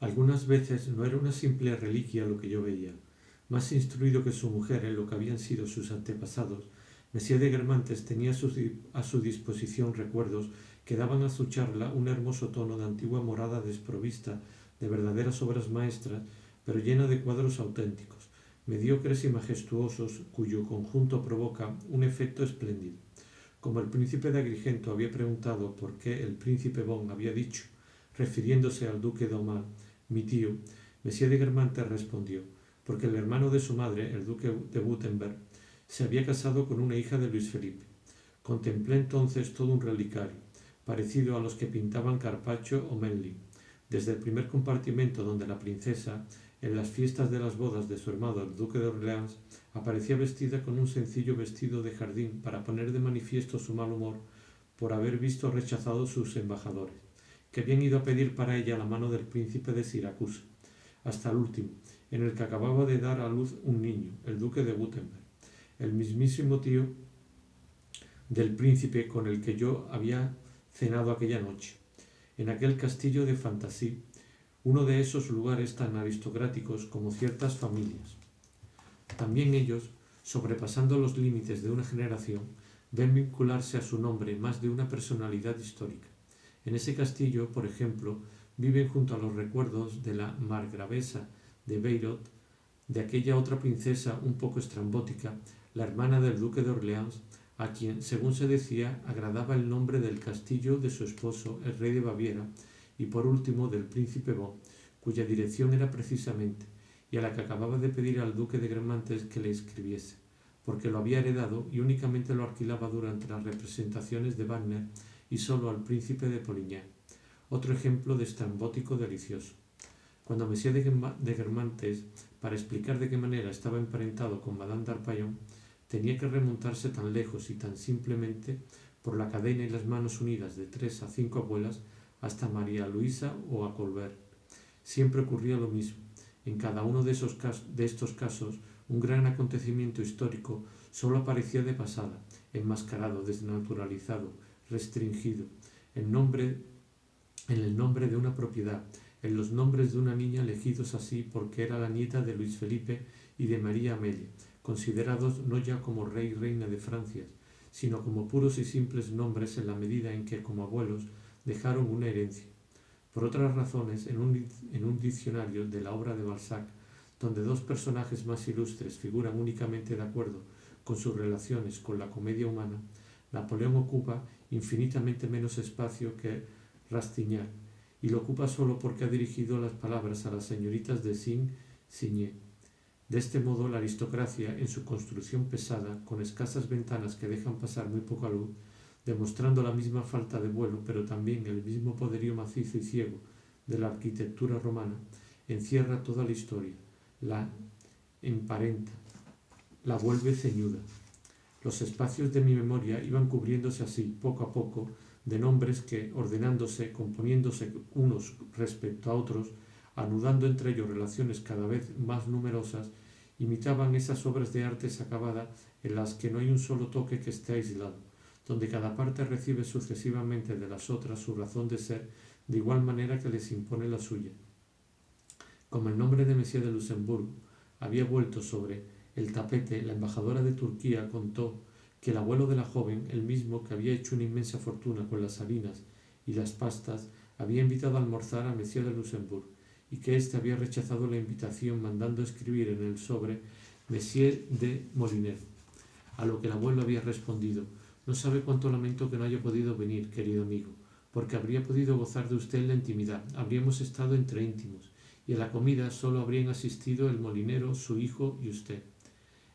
Algunas veces no era una simple reliquia lo que yo veía. Más instruido que su mujer en lo que habían sido sus antepasados, Messier de Guermantes tenía a su disposición recuerdos que daban a su charla un hermoso tono de antigua morada desprovista de verdaderas obras maestras, pero llena de cuadros auténticos, mediocres y majestuosos, cuyo conjunto provoca un efecto espléndido. Como el príncipe de Agrigento había preguntado por qué el príncipe Bon había dicho, refiriéndose al duque de Aumale, mi tío, Messier de Guermantes respondió, porque el hermano de su madre, el duque de Württemberg, se había casado con una hija de Luis Felipe. Contemplé entonces todo un relicario, parecido a los que pintaban Carpaccio o Memling. Desde el primer compartimento donde la princesa, en las fiestas de las bodas de su hermano el duque de Orleans, aparecía vestida con un sencillo vestido de jardín para poner de manifiesto su mal humor por haber visto rechazados sus embajadores, que habían ido a pedir para ella la mano del príncipe de Siracusa, hasta el último, en el que acababa de dar a luz un niño, el duque de Württemberg, el mismísimo tío del príncipe con el que yo había cenado aquella noche, en aquel castillo de Fantasy, uno de esos lugares tan aristocráticos como ciertas familias. También ellos, sobrepasando los límites de una generación, ven vincularse a su nombre más de una personalidad histórica. En ese castillo, por ejemplo, viven junto a los recuerdos de la margravesa de Bayreuth, de aquella otra princesa un poco estrambótica, la hermana del duque de Orleans, a quien, según se decía, agradaba el nombre del castillo de su esposo, el rey de Baviera, y por último del príncipe Bon, cuya dirección era precisamente, y a la que acababa de pedir al duque de Guermantes que le escribiese, porque lo había heredado y únicamente lo alquilaba durante las representaciones de Wagner y solo al príncipe de Polignac. Otro ejemplo de estrambótico delicioso. Cuando Messier de Guermantes, para explicar de qué manera estaba emparentado con Madame d'Arpaillon, tenía que remontarse tan lejos y tan simplemente por la cadena y las manos unidas de 3 a 5 abuelas hasta María Luisa o a Colbert. Siempre ocurría lo mismo. En cada uno de estos casos, un gran acontecimiento histórico solo aparecía de pasada, enmascarado, desnaturalizado, restringido, en el nombre de una propiedad, en los nombres de una niña elegidos así porque era la nieta de Luis Felipe y de María Amelia, considerados no ya como rey y reina de Francia, sino como puros y simples nombres en la medida en que, como abuelos, dejaron una herencia. Por otras razones, en un diccionario de la obra de Balzac, donde dos personajes más ilustres figuran únicamente de acuerdo con sus relaciones con la comedia humana, Napoleón ocupa infinitamente menos espacio que Rastignac, y lo ocupa solo porque ha dirigido las palabras a las señoritas de Signé. De este modo, la aristocracia, en su construcción pesada, con escasas ventanas que dejan pasar muy poca luz, demostrando la misma falta de vuelo, pero también el mismo poderío macizo y ciego de la arquitectura romana, encierra toda la historia, la emparenta, la vuelve ceñuda. Los espacios de mi memoria iban cubriéndose así, poco a poco, de nombres que, ordenándose, componiéndose unos respecto a otros, anudando entre ellos relaciones cada vez más numerosas, imitaban esas obras de arte acabada en las que no hay un solo toque que esté aislado, donde cada parte recibe sucesivamente de las otras su razón de ser, de igual manera que les impone la suya. Como el nombre de Messier de Luxemburgo había vuelto sobre el tapete, la embajadora de Turquía contó que el abuelo de la joven, el mismo que había hecho una inmensa fortuna con las harinas y las pastas, había invitado a almorzar a Messier de Luxemburgo, y que éste había rechazado la invitación mandando escribir en el sobre Messier de Moliner, a lo que el abuelo había respondido: no sabe cuánto lamento que no haya podido venir, querido amigo, porque habría podido gozar de usted en la intimidad, habríamos estado entre íntimos, y a la comida solo habrían asistido el molinero, su hijo y usted.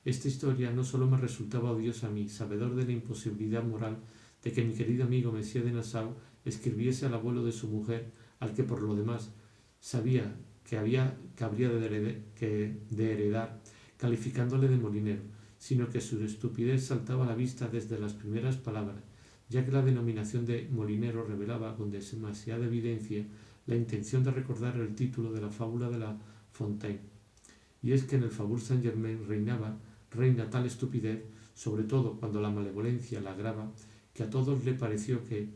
Esta historia no solo me resultaba odiosa a mí, sabedor de la imposibilidad moral de que mi querido amigo Messier de Nassau escribiese al abuelo de su mujer, al que por lo demás sabía que habría de heredar, calificándole de molinero, sino que su estupidez saltaba a la vista desde las primeras palabras, ya que la denominación de molinero revelaba con demasiada evidencia la intención de recordar el título de la fábula de La Fontaine. Y es que en el Faubourg Saint-Germain reina tal estupidez, sobre todo cuando la malevolencia la agrava, que a todos le pareció que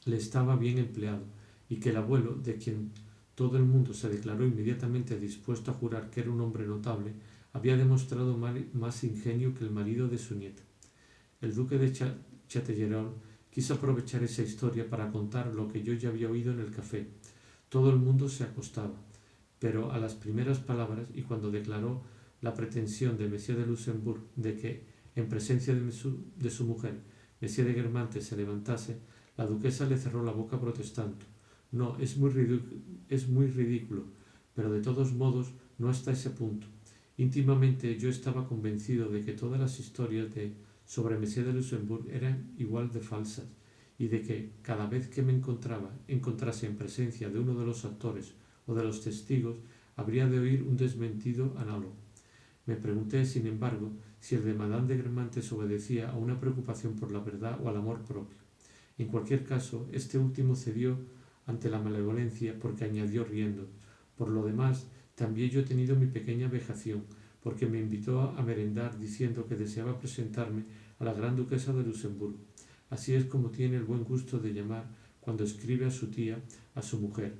le estaba bien empleado, y que el abuelo, de quien todo el mundo se declaró inmediatamente dispuesto a jurar que era un hombre notable, había demostrado más ingenio que el marido de su nieta. El duque de Chatellerault quiso aprovechar esa historia para contar lo que yo ya había oído en el café. Todo el mundo se acostaba, pero a las primeras palabras y cuando declaró la pretensión de Monsieur de Luxembourg de que, en presencia de su mujer, Monsieur de Guermantes se levantase, la duquesa le cerró la boca protestando: «No, es muy ridículo, pero de todos modos no hasta ese punto. Íntimamente yo estaba convencido de que todas las historias sobre Monsieur de Luxembourg eran igual de falsas, y de que, cada vez que me encontrase en presencia de uno de los actores o de los testigos, habría de oír un desmentido análogo. Me pregunté, sin embargo, si el de Madame de Guermantes obedecía a una preocupación por la verdad o al amor propio. En cualquier caso, este último cedió ante la malevolencia, porque añadió riendo: «Por lo demás, también yo he tenido mi pequeña vejación, porque me invitó a merendar diciendo que deseaba presentarme a la gran duquesa de Luxemburgo. Así es como tiene el buen gusto de llamar cuando escribe a su tía, a su mujer».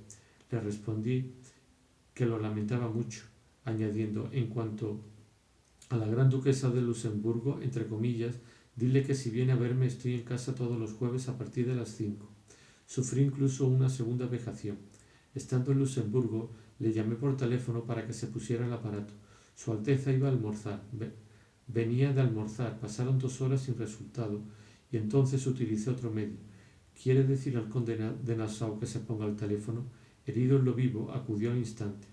Le respondí que lo lamentaba mucho, añadiendo: «En cuanto a la gran duquesa de Luxemburgo, entre comillas, dile que si viene a verme estoy en casa todos los jueves a partir de las 5». Sufrí incluso una segunda vejación. Estando en Luxemburgo, le llamé por teléfono para que se pusiera el aparato. Su Alteza iba a almorzar. Venía de almorzar, pasaron 2 horas sin resultado, y entonces utilicé otro medio. ¿Quiere decir al conde de Nassau que se ponga al teléfono? Herido en lo vivo, acudió al instante.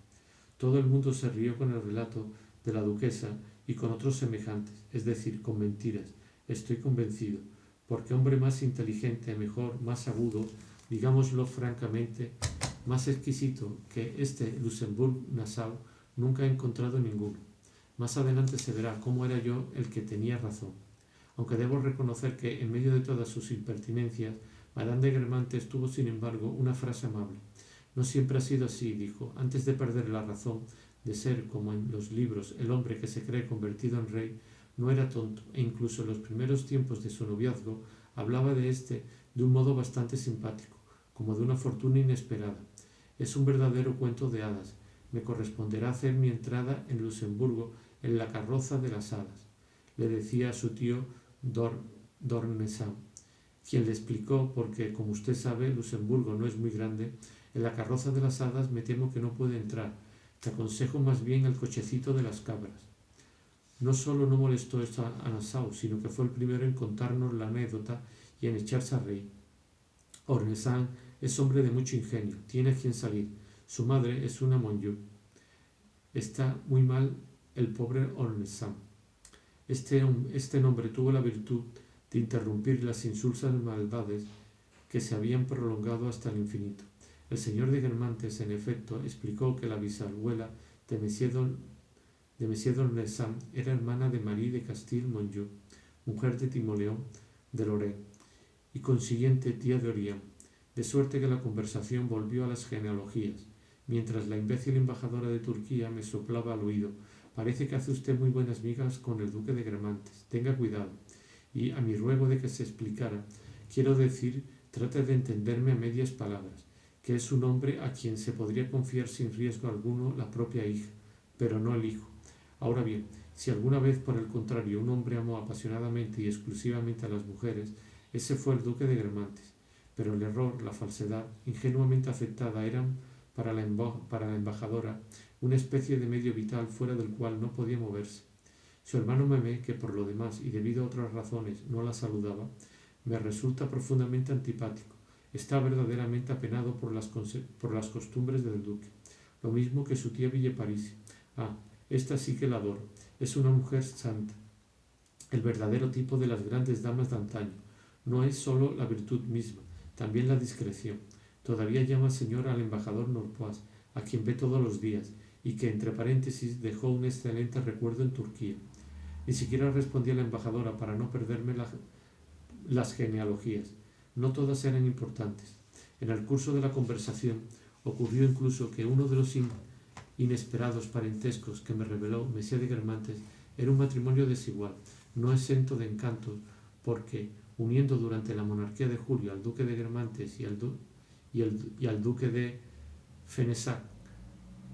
Todo el mundo se rió con el relato de la duquesa y con otros semejantes, es decir, con mentiras. Estoy convencido, porque hombre más inteligente, mejor, más agudo, digámoslo francamente, más exquisito que este Luxembourg-Nassau, nunca he encontrado ninguno. Más adelante se verá cómo era yo el que tenía razón. Aunque debo reconocer que, en medio de todas sus impertinencias, Madame de Guermantes tuvo, sin embargo, una frase amable. «No siempre ha sido así», dijo, «antes de perder la razón, de ser, como en los libros, el hombre que se cree convertido en rey, no era tonto, e incluso en los primeros tiempos de su noviazgo hablaba de éste de un modo bastante simpático, como de una fortuna inesperada. Es un verdadero cuento de hadas. Me corresponderá hacer mi entrada en Luxemburgo en la carroza de las hadas», le decía a su tío d'Ormesson, quien le explicó: «Porque, como usted sabe, Luxemburgo no es muy grande. En la carroza de las hadas me temo que no puede entrar. Te aconsejo más bien el cochecito de las cabras». No solo no molestó esto a Nassau, sino que fue el primero en contarnos la anécdota y en echarse a reír. Ormesson es hombre de mucho ingenio, tiene a quien salir. Su madre es una Monjou. Está muy mal el pobre Ormesson. Este nombre tuvo la virtud de interrumpir las insulsas maldades que se habían prolongado hasta el infinito. El señor de Guermantes, en efecto, explicó que la bisabuela de Monsieur d'Ormesson era hermana de Marie de Castille-Monjou, mujer de Timoleón de Lorraine, y consiguiente tía de Orient, de suerte que la conversación volvió a las genealogías, mientras la imbécil embajadora de Turquía me soplaba al oído: «Parece que hace usted muy buenas migas con el duque de Guermantes. Tenga cuidado». Y, a mi ruego de que se explicara, quiero decir, trate de entenderme a medias palabras, que es un hombre a quien se podría confiar sin riesgo alguno la propia hija, pero no el hijo. Ahora bien, si alguna vez, por el contrario, un hombre amó apasionadamente y exclusivamente a las mujeres, ese fue el duque de Guermantes. Pero el error, la falsedad, ingenuamente aceptada, eran para la embajadora una especie de medio vital fuera del cual no podía moverse. Su hermano Memé, que por lo demás y debido a otras razones no la saludaba, me resulta profundamente antipático. Está verdaderamente apenado por las costumbres del duque, lo mismo que su tía Villeparisis. Ah, esta sí que la adoro. Es una mujer santa, el verdadero tipo de las grandes damas de antaño. No es sólo la virtud misma, también la discreción. Todavía llama señor al embajador Norpois, a quien ve todos los días, y que, entre paréntesis, dejó un excelente recuerdo en Turquía. Ni siquiera respondí a la embajadora para no perderme las genealogías. No todas eran importantes. En el curso de la conversación ocurrió incluso que uno de los inesperados parentescos que me reveló Monsieur de Guermantes era un matrimonio desigual, no exento de encantos, porque, uniendo durante la monarquía de Julio al duque de Guermantes y al duque de Fenesac,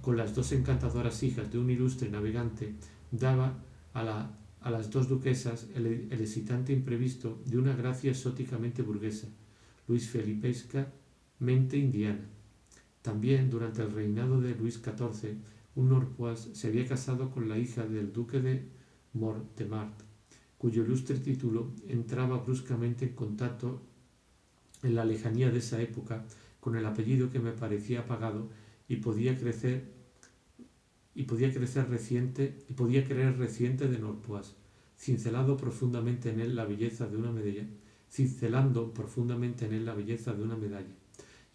con las dos encantadoras hijas de un ilustre navegante, daba a las dos duquesas el excitante imprevisto de una gracia exóticamente burguesa, Luis Felipescamente indiana. También, durante el reinado de Luis XIV, un Norpois se había casado con la hija del duque de Mortemart, cuyo ilustre título entraba bruscamente en contacto en la lejanía de esa época con el apellido que me parecía apagado y podía creer reciente de Norpois, cincelando profundamente en él la belleza de una medalla.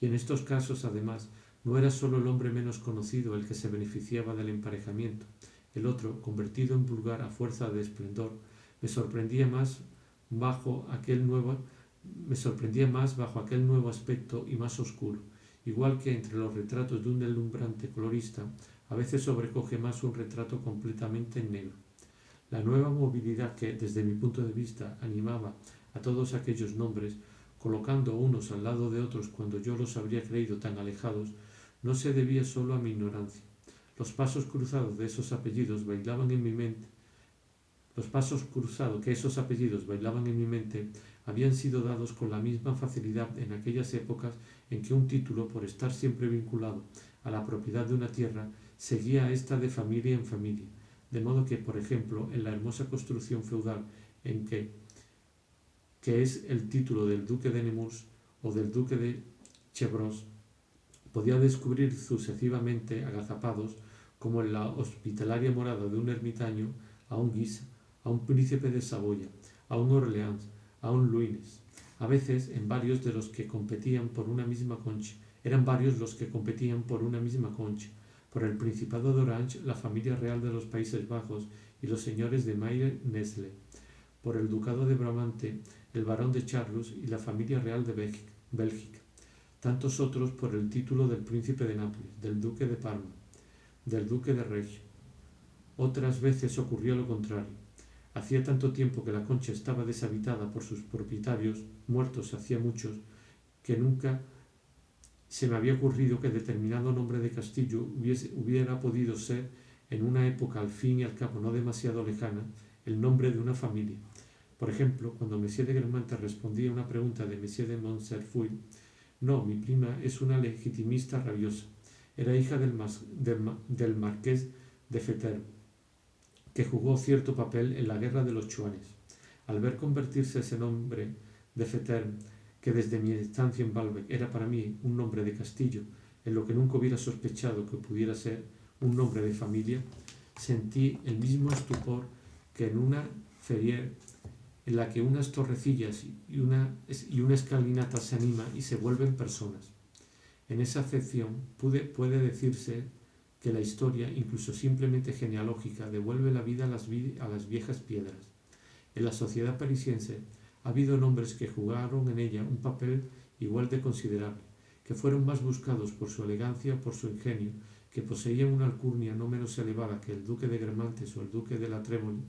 Y en estos casos, además, no era sólo el hombre menos conocido el que se beneficiaba del emparejamiento. El otro, convertido en vulgar a fuerza de esplendor, me sorprendía más bajo aquel nuevo aspecto y más oscuro, igual que entre los retratos de un deslumbrante colorista a veces sobrecoge más un retrato completamente en negro. La nueva movilidad que, desde mi punto de vista, animaba a todos aquellos nombres, colocando unos al lado de otros cuando yo los habría creído tan alejados, no se debía solo a mi ignorancia. Los pasos cruzados que esos apellidos bailaban en mi mente habían sido dados con la misma facilidad en aquellas épocas en que un título, por estar siempre vinculado a la propiedad de una tierra, seguía a ésta de familia en familia, de modo que, por ejemplo, en la hermosa construcción feudal en que es el título del duque de Nemours o del duque de Chevreuse, podía descubrir sucesivamente agazapados, como en la hospitalaria morada de un ermitaño, a un Guisa, a un príncipe de Saboya, a un Orleans, a un Luynes. A veces, eran varios los que competían por una misma concha, por el Principado de Orange, la familia real de los Países Bajos y los señores de Maille-Nesle, por el Ducado de Brabante, el barón de Charlus y la familia real de Bélgica, tantos otros por el título del príncipe de Nápoles, del duque de Parma, del duque de Regio. Otras veces ocurrió lo contrario. Hacía tanto tiempo que la concha estaba deshabitada por sus propietarios, muertos hacía muchos, que nunca se me había ocurrido que determinado nombre de castillo hubiera podido ser, en una época al fin y al cabo no demasiado lejana, el nombre de una familia. Por ejemplo, cuando Monsieur de Guermantes respondía a una pregunta de Monsieur de Montcerfeuil: «No, mi prima es una legitimista rabiosa. Era hija del marqués de Fetter, que jugó cierto papel en la guerra de los Chuanes». Al ver convertirse ese nombre de Fetter, que desde mi estancia en Balbec era para mí un nombre de castillo, en lo que nunca hubiera sospechado que pudiera ser un nombre de familia, sentí el mismo estupor que en una feria en la que unas torrecillas y una escalinata se animan y se vuelven personas. En esa acepción puede decirse que la historia, incluso simplemente genealógica, devuelve la vida a las viejas piedras. En la sociedad parisiense ha habido nombres que jugaron en ella un papel igual de considerable, que fueron más buscados por su elegancia o por su ingenio, que poseían una alcurnia no menos elevada que el duque de Guermantes o el duque de la Trémoli,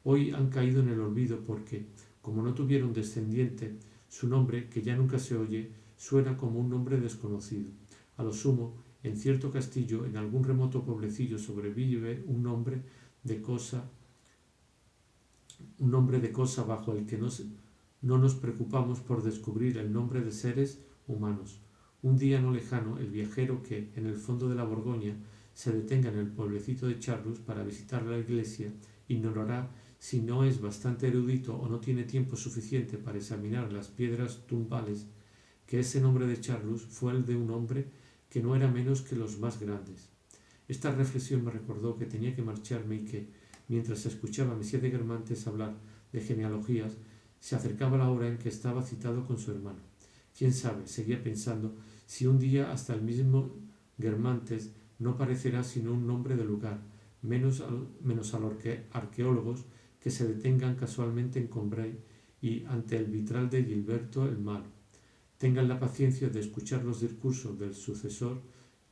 Hoy han caído en el olvido porque, como no tuvieron descendiente, su nombre, que ya nunca se oye, suena como un nombre desconocido. A lo sumo, en cierto castillo, en algún remoto pueblecillo, sobrevive un nombre de cosa bajo el que no nos preocupamos por descubrir el nombre de seres humanos. Un día no lejano, el viajero que, en el fondo de la Borgoña, se detenga en el pueblecito de Charlus para visitar la iglesia, ignorará si no es bastante erudito o no tiene tiempo suficiente para examinar las piedras tumbales, que ese nombre de Charlus fue el de un hombre que no era menos que los más grandes. Esta reflexión me recordó que tenía que marcharme y que, mientras escuchaba a Monsieur de Guermantes hablar de genealogías, se acercaba la hora en que estaba citado con su hermano. Quién sabe, seguía pensando, si un día hasta el mismo Guermantes no parecerá sino un nombre de lugar, menos a los arqueólogos que se detengan casualmente en Combray y ante el vitral de Gilberto el Malo, tengan la paciencia de escuchar los discursos del sucesor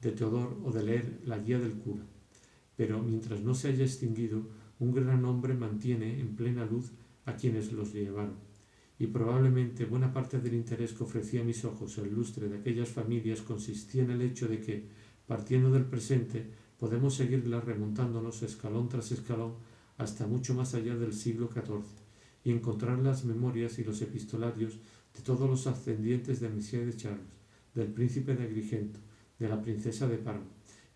de Teodor o de leer la guía del cura. Pero mientras no se haya extinguido, un gran nombre mantiene en plena luz a quienes los llevaron, y probablemente buena parte del interés que ofrecía a mis ojos el lustre de aquellas familias consistía en el hecho de que, partiendo del presente, podemos seguirlas remontándonos escalón tras escalón hasta mucho más allá del siglo XIV y encontrar las memorias y los epistolarios de todos los ascendientes de Messier de Charles, del príncipe de Agrigento, de la princesa de Parma,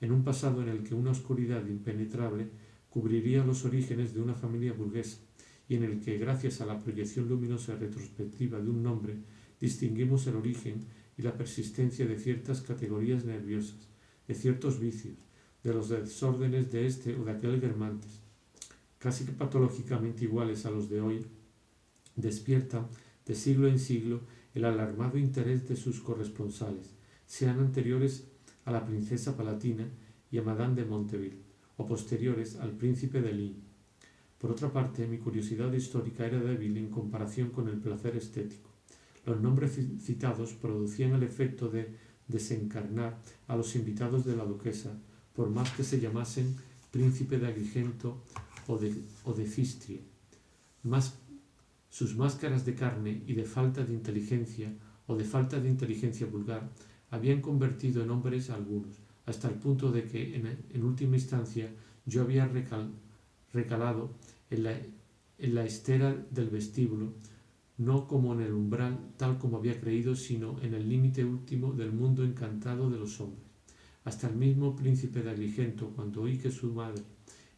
en un pasado en el que una oscuridad impenetrable cubriría los orígenes de una familia burguesa y en el que, gracias a la proyección luminosa retrospectiva de un nombre, distinguimos el origen y la persistencia de ciertas categorías nerviosas, de ciertos vicios, de los desórdenes de este o de aquel Guermantes, casi que patológicamente iguales a los de hoy, despiertan de siglo en siglo el alarmado interés de sus corresponsales, sean anteriores a la princesa palatina y a Madame de Monteville, o posteriores al príncipe de Ligne. Por otra parte, mi curiosidad histórica era débil en comparación con el placer estético. Los nombres citados producían el efecto de desencarnar a los invitados de la duquesa, por más que se llamasen príncipe de Agrigento o de Cistria. Sus máscaras de carne y de falta de inteligencia o de falta de inteligencia vulgar habían convertido en hombres a algunos, hasta el punto de que, en última instancia, yo había recalado en la estera del vestíbulo, no como en el umbral, tal como había creído, sino en el límite último del mundo encantado de los hombres. Hasta el mismo príncipe de Agrigento, cuando oí que su madre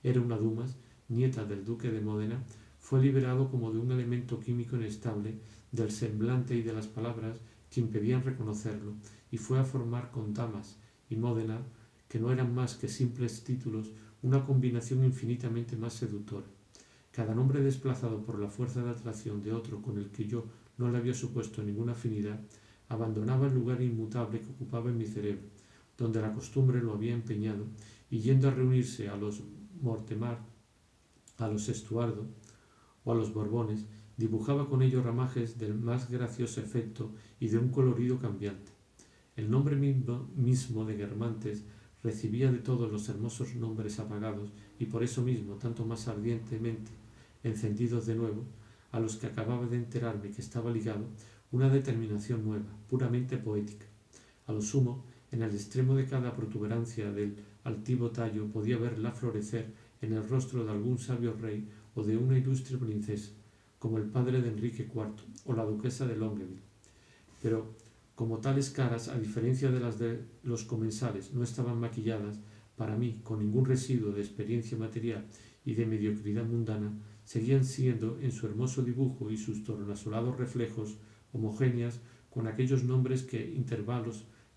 era una Dumas, nieta del duque de Módena, fue liberado como de un elemento químico inestable del semblante y de las palabras que impedían reconocerlo, y fue a formar con Damas y Módena, que no eran más que simples títulos, una combinación infinitamente más seductora. Cada nombre desplazado por la fuerza de atracción de otro con el que yo no le había supuesto ninguna afinidad, abandonaba el lugar inmutable que ocupaba en mi cerebro, donde la costumbre lo había empeñado, y yendo a reunirse a los Mortemar, a los Estuardo o a los Borbones, dibujaba con ellos ramajes del más gracioso efecto y de un colorido cambiante. El nombre mismo de Guermantes recibía de todos los hermosos nombres apagados y por eso mismo tanto más ardientemente encendidos de nuevo, a los que acababa de enterarme que estaba ligado, una determinación nueva, puramente poética. A lo sumo, en el extremo de cada protuberancia del altivo tallo podía verla florecer en el rostro de algún sabio rey o de una ilustre princesa, como el padre de Enrique IV o la duquesa de Longueville. Pero como tales caras, a diferencia de las de los comensales, no estaban maquilladas, para mí, con ningún residuo de experiencia material y de mediocridad mundana, seguían siendo, en su hermoso dibujo y sus tornasolados reflejos, homogéneas con aquellos nombres que,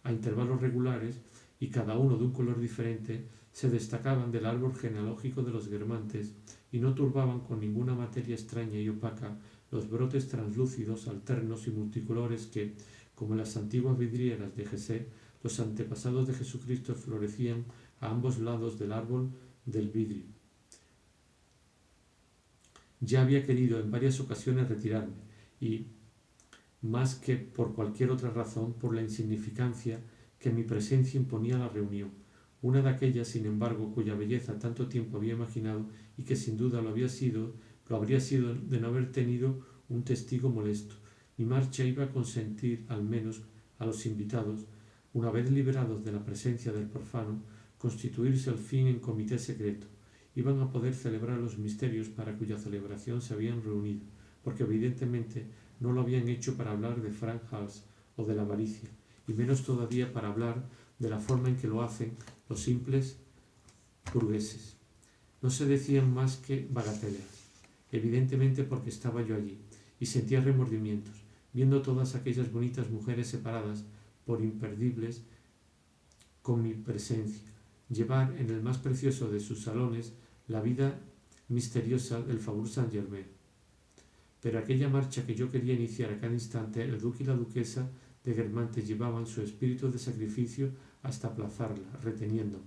a intervalos regulares, y cada uno de un color diferente, se destacaban del árbol genealógico de los Guermantes y no turbaban con ninguna materia extraña y opaca los brotes translúcidos, alternos y multicolores que, como en las antiguas vidrieras de Jessé, los antepasados de Jesucristo florecían a ambos lados del árbol del vidrio. Ya había querido en varias ocasiones retirarme, y, más que por cualquier otra razón, por la insignificancia que mi presencia imponía a la reunión, una de aquellas, sin embargo, cuya belleza tanto tiempo había imaginado y que sin duda lo habría sido de no haber tenido un testigo molesto. Mi marcha iba a consentir, al menos a los invitados, una vez liberados de la presencia del profano, constituirse al fin en comité secreto. Iban a poder celebrar los misterios para cuya celebración se habían reunido, porque evidentemente no lo habían hecho para hablar de Frank Hals o de la avaricia, y menos todavía para hablar de la forma en que lo hacen los simples burgueses. No se decían más que bagatelas, evidentemente porque estaba yo allí, y sentía remordimientos, viendo todas aquellas bonitas mujeres separadas por imperdibles con mi presencia, llevar en el más precioso de sus salones la vida misteriosa del Faubourg Saint-Germain. Pero aquella marcha que yo quería iniciar a cada instante, el duque y la duquesa de Guermantes llevaban su espíritu de sacrificio hasta aplazarla, reteniéndome.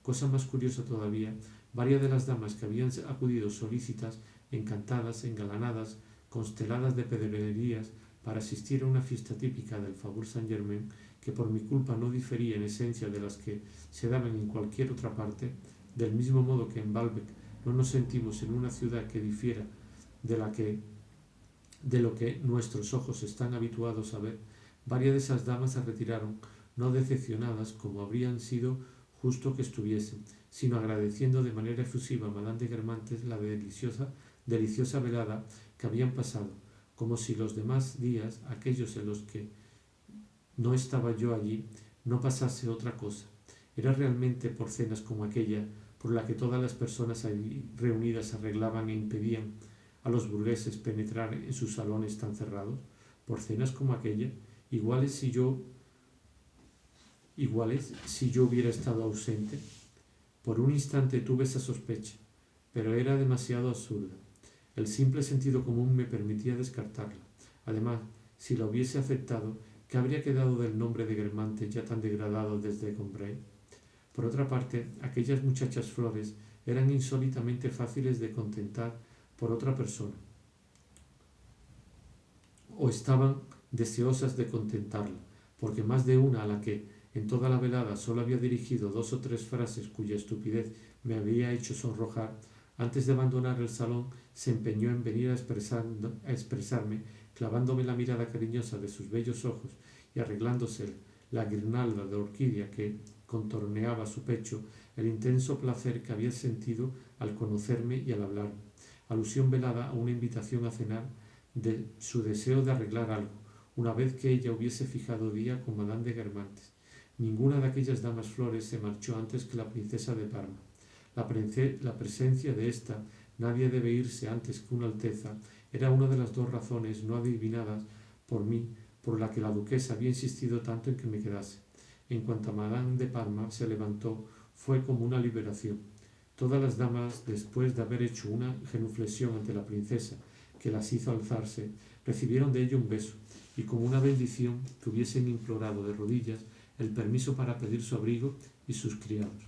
Cosa más curiosa todavía, varias de las damas que habían acudido solícitas, encantadas, engalanadas, consteladas de pedrerías, para asistir a una fiesta típica del Faubourg Saint-Germain, que por mi culpa no difería en esencia de las que se daban en cualquier otra parte, del mismo modo que en Baalbek no nos sentimos en una ciudad que difiera de la que de lo que nuestros ojos están habituados a ver, varias de esas damas se retiraron, no decepcionadas como habrían sido justo que estuviesen, sino agradeciendo de manera efusiva a Madame de Guermantes la deliciosa velada que habían pasado, como si los demás días, aquellos en los que no estaba yo allí, no pasase otra cosa. Era realmente por cenas como aquella por la que todas las personas allí reunidas arreglaban e impedían a los burgueses penetrar en sus salones tan cerrados, por cenas como aquella, iguales si yo hubiera estado ausente. Por un instante tuve esa sospecha, pero era demasiado absurda. El simple sentido común me permitía descartarla. Además, si la hubiese aceptado, ¿qué habría quedado del nombre de Guermantes ya tan degradado desde Combray? Por otra parte, aquellas muchachas flores eran insólitamente fáciles de contentar por otra persona, o estaban deseosas de contentarla, porque más de una a la que en toda la velada solo había dirigido 2 o 3 frases cuya estupidez me había hecho sonrojar, antes de abandonar el salón se empeñó en venir a expresarme, clavándome la mirada cariñosa de sus bellos ojos y arreglándose la guirnalda de orquídea que contorneaba su pecho, el intenso placer que había sentido al conocerme y al hablarme, alusión velada a una invitación a cenar, de su deseo de arreglar algo, una vez que ella hubiese fijado día con Madame de Guermantes. Ninguna de aquellas damas flores se marchó antes que la princesa de Parma. La presencia de esta, nadie debe irse antes que una alteza, era una de las 2 razones no adivinadas por mí por la que la duquesa había insistido tanto en que me quedase. En cuanto a Madame de Parma se levantó, fue como una liberación. Todas las damas, después de haber hecho una genuflexión ante la princesa, que las hizo alzarse, recibieron de ella un beso, y como una bendición que hubiesen implorado de rodillas el permiso para pedir su abrigo y sus criados.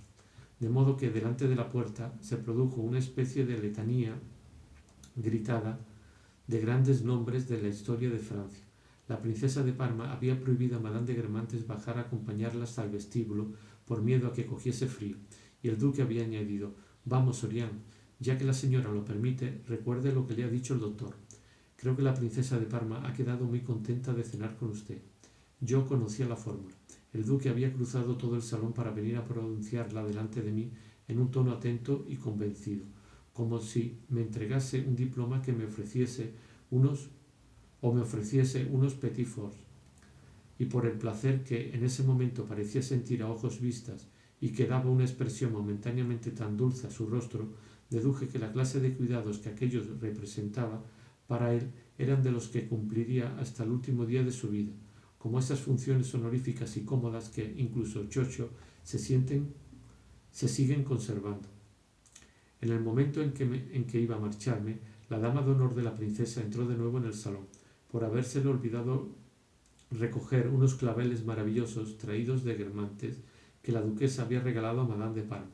De modo que delante de la puerta se produjo una especie de letanía gritada de grandes nombres de la historia de Francia. La princesa de Parma había prohibido a Madame de Guermantes bajar a acompañarla hasta el vestíbulo por miedo a que cogiese frío, y el duque había añadido: «Vamos, Orián, ya que la señora lo permite, recuerde lo que le ha dicho el doctor. Creo que la princesa de Parma ha quedado muy contenta de cenar con usted». Yo conocía la fórmula. El duque había cruzado todo el salón para venir a pronunciarla delante de mí en un tono atento y convencido, como si me entregase un diploma que me ofreciese unos petit fours, y por el placer que en ese momento parecía sentir a ojos vistas y que daba una expresión momentáneamente tan dulce a su rostro, deduje que la clase de cuidados que aquello representaba para él eran de los que cumpliría hasta el último día de su vida, como esas funciones honoríficas y cómodas que incluso chocho se siguen conservando. En el momento en que iba a marcharme, la dama de honor de la princesa entró de nuevo en el salón, por habérsele olvidado recoger unos claveles maravillosos traídos de Guermantes que la duquesa había regalado a Madame de Parma.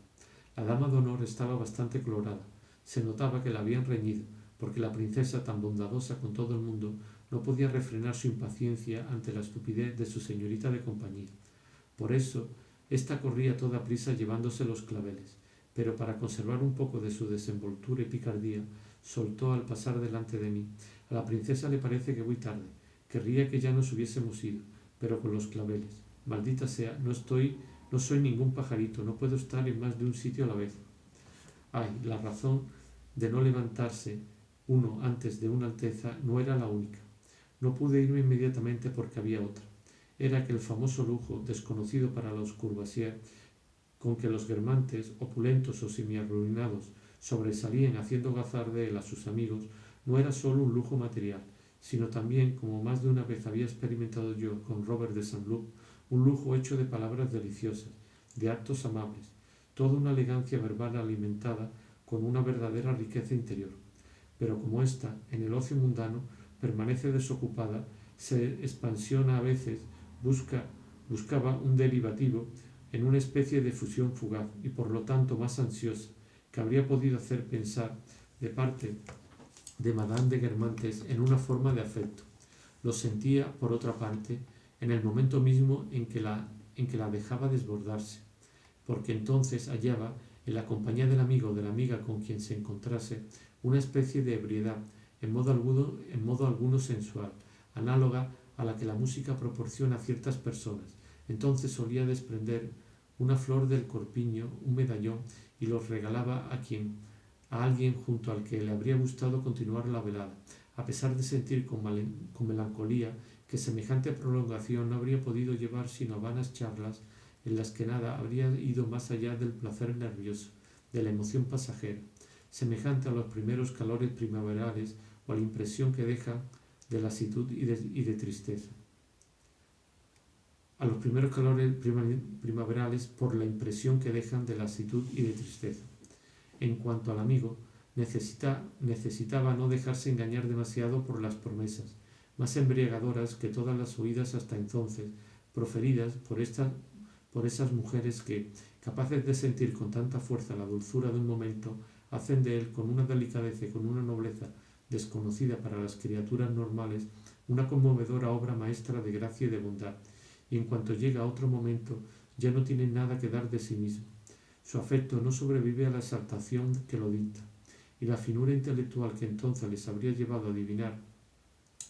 La dama de honor estaba bastante colorada. Se notaba que la habían reñido, porque la princesa, tan bondadosa con todo el mundo, no podía refrenar su impaciencia ante la estupidez de su señorita de compañía. Por eso, ésta corría a toda prisa llevándose los claveles, pero para conservar un poco de su desenvoltura y picardía, soltó al pasar delante de mí: «A la princesa le parece que voy tarde. Querría que ya nos hubiésemos ido, pero con los claveles. Maldita sea, no soy ningún pajarito, no puedo estar en más de un sitio a la vez». Ay, la razón de no levantarse uno antes de una alteza no era la única. No pude irme inmediatamente porque había otra. Era que el famoso lujo, desconocido para los Courvoisier, con que los Guermantes, opulentos o semiarruinados, sobresalían haciendo gozar de él a sus amigos, no era sólo un lujo material, sino también, como más de una vez había experimentado yo con Robert de Saint-Loup, un lujo hecho de palabras deliciosas, de actos amables, toda una elegancia verbal alimentada con una verdadera riqueza interior. Pero como ésta, en el ocio mundano, permanece desocupada, se expansiona a veces, buscaba un derivativo en una especie de fusión fugaz y por lo tanto más ansiosa, que habría podido hacer pensar de parte de Madame de Guermantes en una forma de afecto. Lo sentía, por otra parte, en el momento mismo en que la dejaba desbordarse, porque entonces hallaba, en la compañía del amigo o de la amiga con quien se encontrase, una especie de ebriedad en modo alguno sensual, análoga a la que la música proporciona a ciertas personas. Entonces solía desprender una flor del corpiño, un medallón, y los regalaba a alguien junto al que le habría gustado continuar la velada, a pesar de sentir con melancolía que semejante prolongación no habría podido llevar sino a vanas charlas en las que nada habría ido más allá del placer nervioso, de la emoción pasajera, semejante a los primeros calores primaverales o a la impresión que dejan de lasitud y de tristeza. A los primeros calores primaverales por la impresión que dejan de lasitud y de tristeza. En cuanto al amigo, necesitaba no dejarse engañar demasiado por las promesas, más embriagadoras que todas las oídas hasta entonces, proferidas por esas mujeres que, capaces de sentir con tanta fuerza la dulzura de un momento, hacen de él con una delicadeza y con una nobleza desconocida para las criaturas normales una conmovedora obra maestra de gracia y de bondad, y en cuanto llega a otro momento ya no tiene nada que dar de sí mismo. Su afecto no sobrevive a la exaltación que lo dicta, y la finura intelectual que entonces les habría llevado a adivinar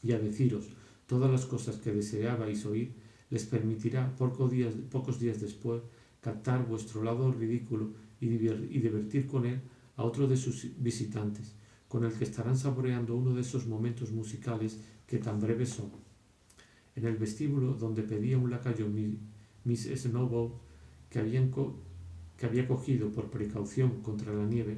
y a deciros todas las cosas que deseabais oír, les permitirá pocos días después captar vuestro lado ridículo y divertir con él a otro de sus visitantes, con el que estarán saboreando uno de esos momentos musicales que tan breves son. En el vestíbulo, donde pedía un lacayo Miss Snowball, que había cogido por precaución contra la nieve,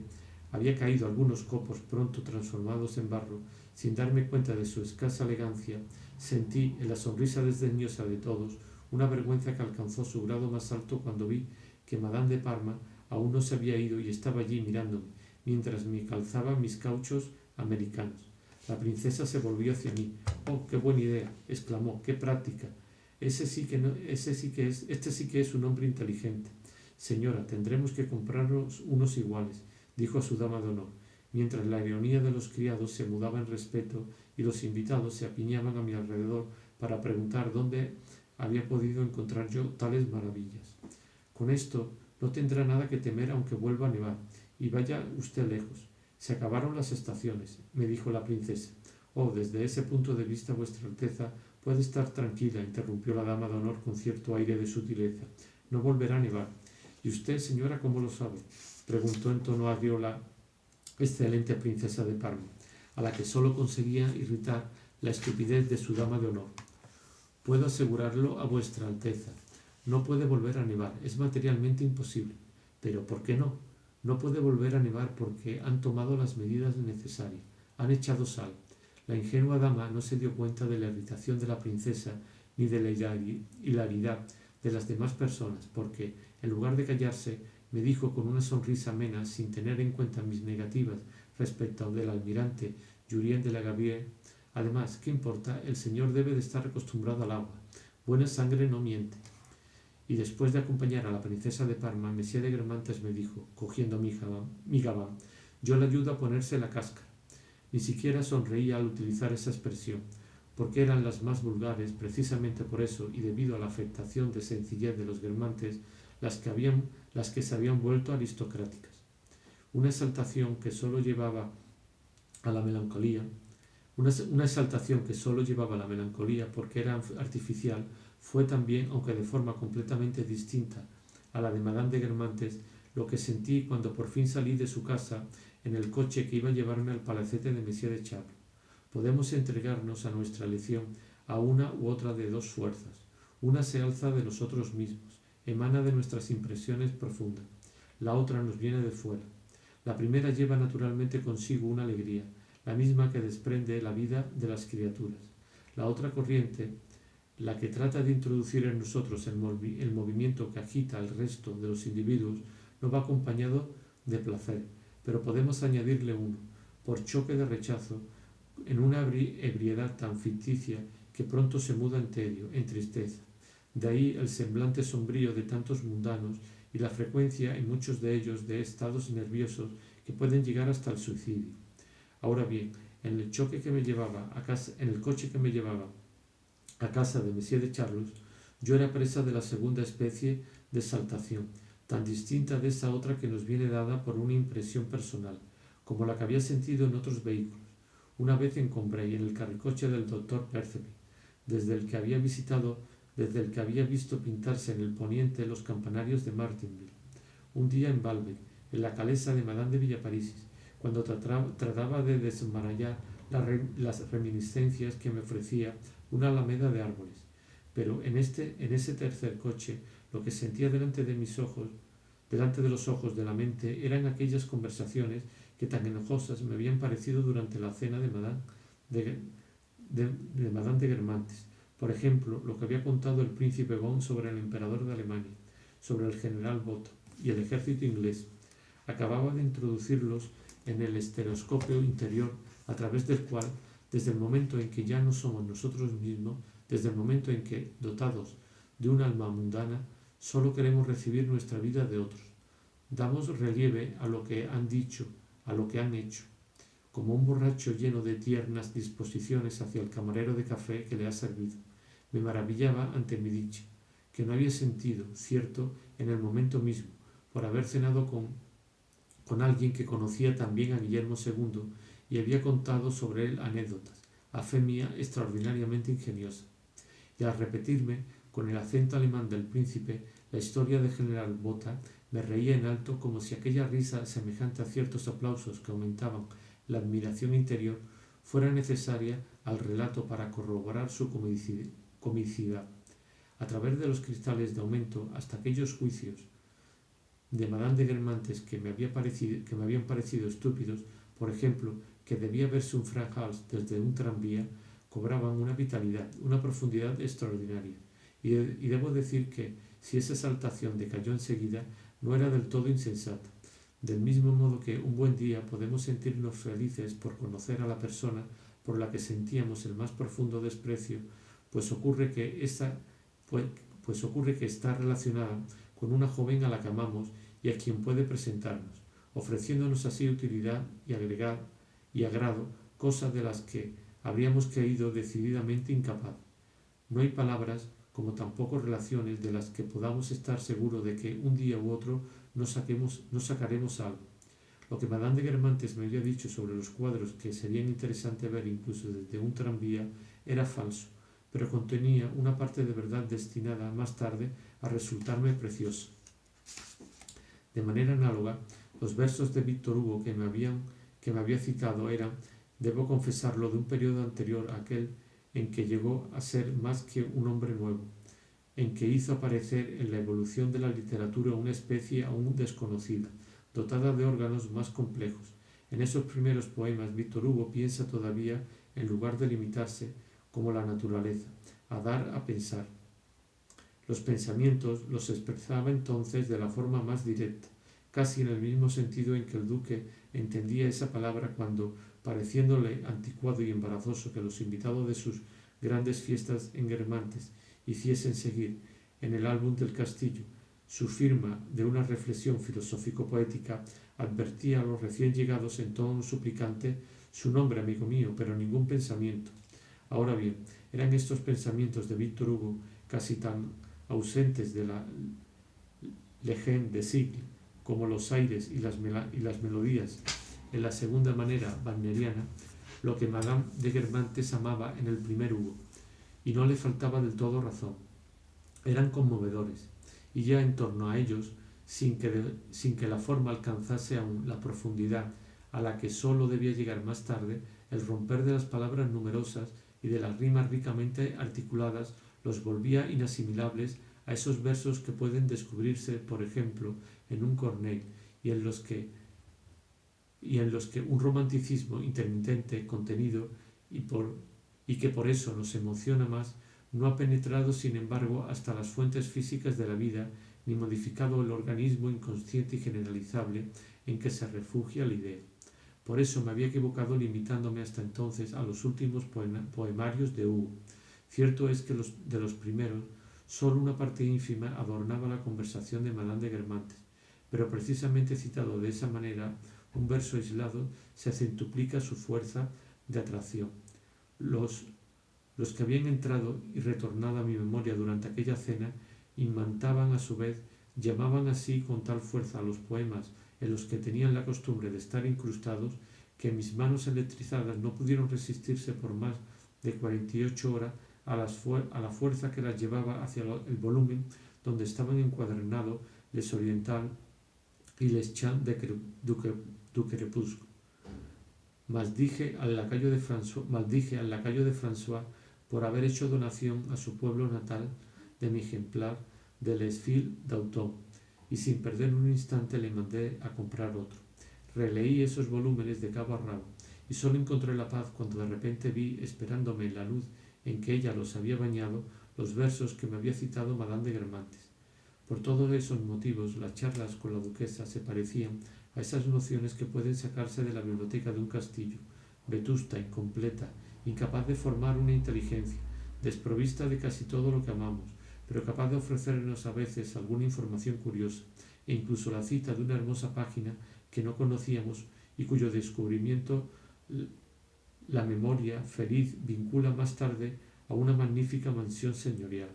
había caído algunos copos pronto transformados en barro. Sin darme cuenta de su escasa elegancia, sentí en la sonrisa desdeñosa de todos una vergüenza que alcanzó su grado más alto cuando vi que Madame de Parma aún no se había ido y estaba allí mirándome, mientras me calzaba mis cauchos americanos. La princesa se volvió hacia mí. «¡Oh, qué buena idea!», exclamó. «¡Qué práctica! Este sí que es un hombre inteligente. Señora, tendremos que comprarnos unos iguales», dijo a su dama de honor, mientras la ironía de los criados se mudaba en respeto y los invitados se apiñaban a mi alrededor para preguntar dónde había podido encontrar yo tales maravillas. «Con esto no tendrá nada que temer aunque vuelva a nevar, y vaya usted lejos. Se acabaron las estaciones», me dijo la princesa. «Oh, desde ese punto de vista, vuestra Alteza puede estar tranquila», interrumpió la dama de honor con cierto aire de sutileza. «No volverá a nevar». «¿Y usted, señora, cómo lo sabe?», preguntó en tono agrio la excelente princesa de Parma, a la que sólo conseguía irritar la estupidez de su dama de honor. «Puedo asegurarlo a vuestra Alteza. No puede volver a nevar, es materialmente imposible». «¿Pero por qué no?». «No puede volver a nevar porque han tomado las medidas necesarias. Han echado sal». La ingenua dama no se dio cuenta de la irritación de la princesa ni de la hilaridad de las demás personas, porque, en lugar de callarse, me dijo con una sonrisa amena, sin tener en cuenta mis negativas respecto del almirante Julien de la Gavière: «Además, ¿qué importa? El señor debe de estar acostumbrado al agua. Buena sangre no miente». Y después de acompañar a la princesa de Parma, Monsieur de Guermantes me dijo, cogiendo mi gabán: «Yo le ayudo a ponerse la cáscara». Ni siquiera sonreía al utilizar esa expresión, porque eran las más vulgares, precisamente por eso, y debido a la afectación de sencillez de los Guermantes, las que se habían vuelto aristocráticas. Una exaltación que sólo llevaba a la melancolía, porque era artificial, fue también, aunque de forma completamente distinta a la de Madame de Guermantes, lo que sentí cuando por fin salí de su casa en el coche que iba a llevarme al palacete de Monsieur de Charles. Podemos entregarnos a nuestra elección a una u otra de dos fuerzas. Una se alza de nosotros mismos, emana de nuestras impresiones profundas. La otra nos viene de fuera. La primera lleva naturalmente consigo una alegría, la misma que desprende la vida de las criaturas. La otra corriente, la que trata de introducir en nosotros el movimiento que agita al resto de los individuos, no va acompañado de placer, pero podemos añadirle uno, por choque de rechazo, en una ebriedad tan ficticia que pronto se muda en tedio, en tristeza. De ahí el semblante sombrío de tantos mundanos y la frecuencia en muchos de ellos de estados nerviosos que pueden llegar hasta el suicidio. Ahora bien, en el coche que me llevaba a casa de Monsieur de Charles, yo era presa de la segunda especie de exaltación, tan distinta de esa otra que nos viene dada por una impresión personal, como la que había sentido en otros vehículos. una vez en Combray, en el carricoche del doctor Perceval, desde el que había visto pintarse en el poniente los campanarios de Martinville. Un día en Balbec, en la calesa de Madame de Villaparisis, cuando trataba de desmarallar las reminiscencias que me ofrecía una alameda de árboles. Pero en ese tercer coche, lo que sentía delante de los ojos de la mente, eran aquellas conversaciones que tan enojosas me habían parecido durante la cena de Madame de Guermantes. Por ejemplo, lo que había contado el príncipe von sobre el emperador de Alemania, sobre el general Botha y el ejército inglés. Acababa de introducirlos en el estereoscopio interior, a través del cual, desde el momento en que ya no somos nosotros mismos, desde el momento en que, dotados de un alma mundana, solo queremos recibir nuestra vida de otros, damos relieve a lo que han dicho, a lo que han hecho, como un borracho lleno de tiernas disposiciones hacia el camarero de café que le ha servido. Me maravillaba ante mi dicha, que no había sentido, cierto, en el momento mismo, por haber cenado con alguien que conocía también a Guillermo II y había contado sobre él anécdotas, a fe mía, extraordinariamente ingeniosas. Y al repetirme, con el acento alemán del príncipe, la historia del general Botha, me reía en alto como si aquella risa, semejante a ciertos aplausos que aumentaban la admiración interior, fuera necesaria al relato para corroborar su comicidad. A través de los cristales de aumento, hasta aquellos juicios de Madame de Guermantes que me habían parecido estúpidos, por ejemplo, que debía verse un Frank-Hals desde un tranvía, cobraban una vitalidad, una profundidad extraordinaria. Y debo decir que, si esa exaltación decayó enseguida, no era del todo insensata. Del mismo modo que un buen día podemos sentirnos felices por conocer a la persona por la que sentíamos el más profundo desprecio, pues ocurre que está relacionada con una joven a la que amamos y a quien puede presentarnos, ofreciéndonos así utilidad y agrado, cosas de las que habríamos creído decididamente incapaz. No hay palabras, como tampoco relaciones, de las que podamos estar seguros de que un día u otro no sacaremos algo. Lo que Madame de Guermantes me había dicho sobre los cuadros que serían interesantes ver incluso desde un tranvía era falso, pero contenía una parte de verdad destinada más tarde a resultarme preciosa. De manera análoga, los versos de Víctor Hugo que me había citado eran, debo confesarlo, de un periodo anterior a aquel en que llegó a ser más que un hombre nuevo, en que hizo aparecer en la evolución de la literatura una especie aún desconocida, dotada de órganos más complejos. En esos primeros poemas Víctor Hugo piensa todavía, en lugar de limitarse, como la naturaleza, a dar a pensar. Los pensamientos los expresaba entonces de la forma más directa, casi en el mismo sentido en que el duque entendía esa palabra cuando, pareciéndole anticuado y embarazoso que los invitados de sus grandes fiestas en Guermantes hiciesen seguir en el álbum del castillo su firma de una reflexión filosófico-poética, advertía a los recién llegados en tono suplicante: su nombre, amigo mío, pero ningún pensamiento. Ahora bien, eran estos pensamientos de Víctor Hugo casi tan ausentes de la Legende de Sigle como los aires y las melodías en la segunda manera wagneriana, lo que Madame de Guermantes amaba en el primer Hugo, y no le faltaba del todo razón. Eran conmovedores, y ya en torno a ellos, sin que la forma alcanzase aún la profundidad a la que sólo debía llegar más tarde, el romper de las palabras numerosas y de las rimas ricamente articuladas los volvía inasimilables a esos versos que pueden descubrirse, por ejemplo, en un Corneille, y en los que un romanticismo intermitente, contenido y que por eso nos emociona más, no ha penetrado sin embargo hasta las fuentes físicas de la vida, ni modificado el organismo inconsciente y generalizable en que se refugia la idea. Por eso me había equivocado limitándome hasta entonces a los últimos poemarios de Hugo. Cierto es que de los primeros, sólo una parte ínfima adornaba la conversación de Madame de Guermantes, pero precisamente citado de esa manera, un verso aislado se centuplica su fuerza de atracción. Los que habían entrado y retornado a mi memoria durante aquella cena imantaban a su vez, llamaban así con tal fuerza a los poemas en los que tenían la costumbre de estar incrustados, que mis manos electrizadas no pudieron resistirse por más de 48 horas a la fuerza que las llevaba hacia el volumen donde estaban encuadernados Les Orientales y Les Chants du Crépuscle. Maldije al lacayo de François por haber hecho donación a su pueblo natal de mi ejemplar de Les Filles d'Automne, y sin perder un instante le mandé a comprar otro. Releí esos volúmenes de cabo a rabo, y solo encontré la paz cuando de repente vi, esperándome en la luz en que ella los había bañado, los versos que me había citado Madame de Guermantes. Por todos esos motivos, las charlas con la duquesa se parecían a esas nociones que pueden sacarse de la biblioteca de un castillo, vetusta, incompleta, incapaz de formar una inteligencia, desprovista de casi todo lo que amamos, pero capaz de ofrecernos a veces alguna información curiosa, e incluso la cita de una hermosa página que no conocíamos y cuyo descubrimiento la memoria feliz vincula más tarde a una magnífica mansión señorial.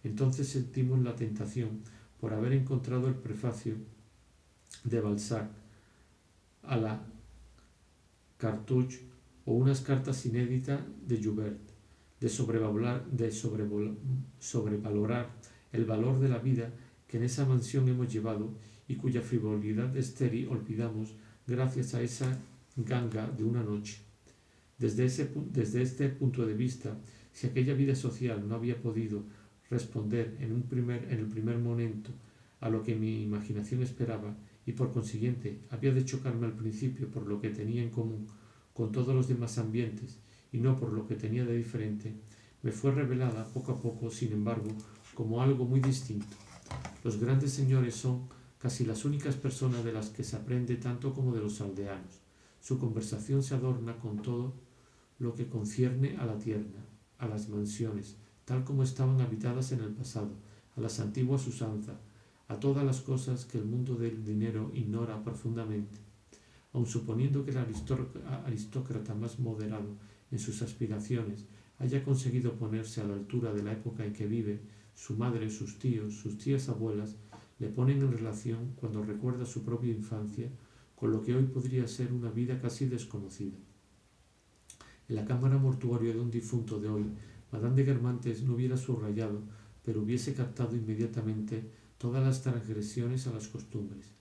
Entonces sentimos la tentación, por haber encontrado el prefacio de Balzac a la Cartouche o unas cartas inéditas de Joubert, de sobrevalorar el valor de la vida que en esa mansión hemos llevado y cuya frivolidad estéril olvidamos gracias a esa ganga de una noche. Desde este punto de vista, si aquella vida social no había podido responder en el primer momento a lo que mi imaginación esperaba, y por consiguiente había de chocarme al principio por lo que tenía en común con todos los demás ambientes y no por lo que tenía de diferente, me fue revelada poco a poco, sin embargo, como algo muy distinto. Los grandes señores son casi las únicas personas de las que se aprende tanto como de los aldeanos. Su conversación se adorna con todo lo que concierne a la tierra, a las mansiones, tal como estaban habitadas en el pasado, a las antiguas usanzas, a todas las cosas que el mundo del dinero ignora profundamente. Aun suponiendo que el aristócrata más moderado en sus aspiraciones haya conseguido ponerse a la altura de la época en que vive, su madre, sus tíos, sus tías abuelas le ponen en relación, cuando recuerda su propia infancia, con lo que hoy podría ser una vida casi desconocida. En la cámara mortuoria de un difunto de hoy, Madame de Guermantes no hubiera subrayado, pero hubiese captado inmediatamente todas las transgresiones a las costumbres.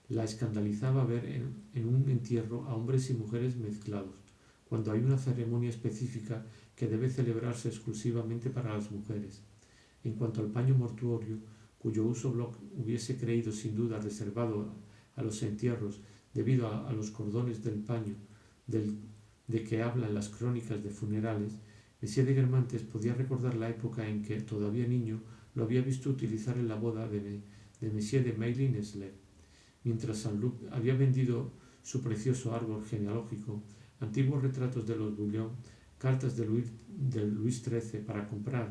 La escandalizaba ver en un entierro a hombres y mujeres mezclados, cuando hay una ceremonia específica que debe celebrarse exclusivamente para las mujeres. En cuanto al paño mortuorio, cuyo uso Bloch hubiese creído sin duda reservado a los entierros debido a los cordones del paño de que hablan las crónicas de funerales, Monsieur de Guermantes podía recordar la época en que, todavía niño, lo había visto utilizar en la boda de Monsieur de Mailly-Nesle. Mientras Saint-Luc había vendido su precioso árbol genealógico, antiguos retratos de los Bouillon, cartas de Luis XIII para comprar